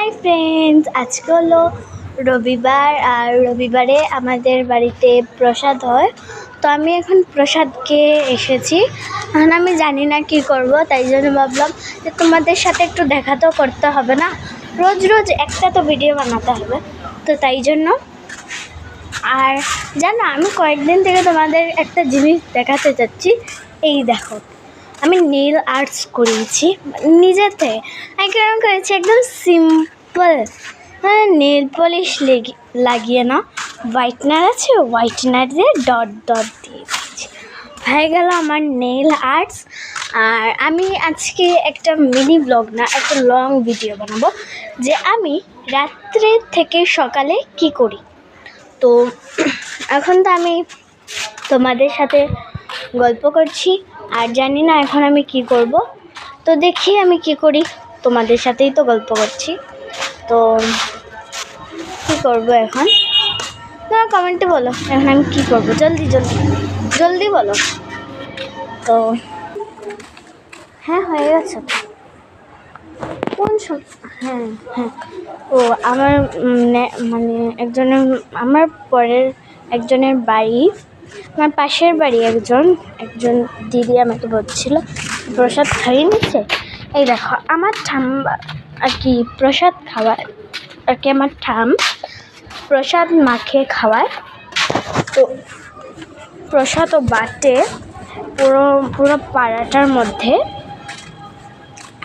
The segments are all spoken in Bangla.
হাই ফ্রেন্ডস, আজকে হলো রবিবার আর রবিবারে আমাদের বাড়িতে প্রসাদ হয়। তো আমি এখন প্রসাদ খেয়ে এসেছি। এখন আমি জানি না কি করব, তাই জন্য ভাবলাম যে তোমাদের সাথে একটু দেখা তো করতে হবে না, রোজ রোজ একটা তো ভিডিও বানাতে হবে। তো তাই জন্য আর জানো, আমি কয়েকদিন থেকে তোমাদের একটা জিনিস দেখাতে চাচ্ছি। এই দেখো, আমি নেল আর্টস করিয়েছি নিজেতে। আমি কেমন করেছি, একদম সিম্পল, নেল পলিশ লাগিয়ে না, হোয়াইটনার আছে, হোয়াইটনার দিয়ে ডট ডট দিয়ে দিয়েছি, হয়ে গেল আমার নেল আর্টস। আর আমি আজকে একটা মিনি ব্লগ না, একটা লং ভিডিও বানাবো যে আমি রাত্রে থেকে সকালে কি করি। তো এখন তো আমি তোমাদের সাথে গল্প করছি আর জানি না এখন আমি কি করব। তো দেখি আমি কি করি, তোমাদের সাথেই তো গল্প করছি। তো কি করব এখন, তোমরা কমেন্টে বলো এখন আমি কি করব, জলদি জলদি জলদি বলো। তো হ্যাঁ, হয়ে গেছে। কোন হ্যাঁ হ্যাঁ ও আমার মানে আমার পরের একজনের বাড়ি, আমার পাশের বাড়ি একজন দিদি আমাকে বলছিল প্রসাদ খাইয়ে নিচ্ছে। এই দেখো আমার ঠাম আর কি প্রসাদ খাওয়ায়, আর কি আমার ঠাম প্রসাদ মাখে খাওয়ায়। তো প্রসাদ ও বাটে পুরো পাড়াটার মধ্যে,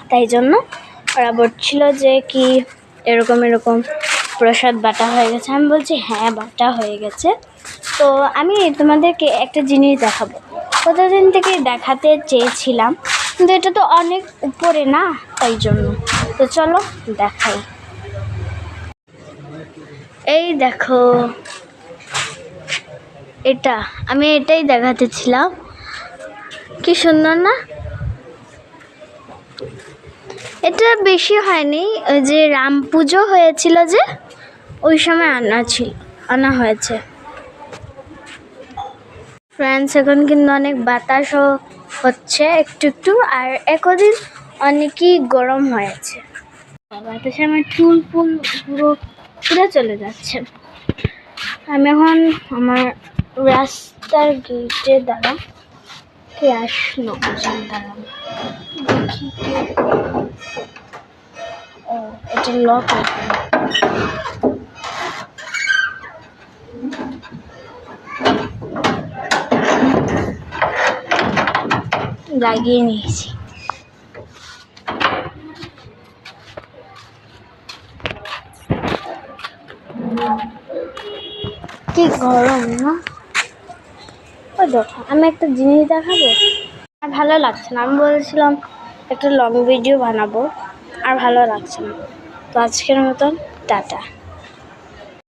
তাই জন্য ওরা বলছিল যে কি এরকম প্রসাদ বাটা হয়ে গেছে। আমি বলছি হ্যাঁ, বাটা হয়ে গেছে। তো আমি তোমাদেরকে একটা জিনিস দেখাবো, কতদিন থেকে দেখাতে চেয়েছিলাম, কিন্তু এটা তো অনেক উপরে না, তাই জন্য। তো চলো দেখাই। এই দেখো, আমি এটাই দেখাতেছিলাম, কি সুন্দর না? এটা বেশি হয়নি, ওই যে রাম পুজো হয়েছিল যে ওই সময় আনা হয়েছে। ফ্রেন্ডস, এখন কিন্তু অনেক বাতাসও হচ্ছে একটু একটু, আর একদিন অনেকই গরম হয়েছে। বাতাসে আমার চুল পুরো চলে যাচ্ছে। আমি এখন আমার রাস্তার গেটে দাঁড়াম, কে আসলো দাঁড়াম দেখি। ও, এটা লক লাগিয়ে নিয়েছি। কি গরম না? ওই দেখো, আমি একটা জিনিস দেখাবো, আর ভালো লাগছে না। আমি বলেছিলাম একটা লং ভিডিও বানাবো, আর ভালো লাগছে না। তো আজকের মতন টাটা।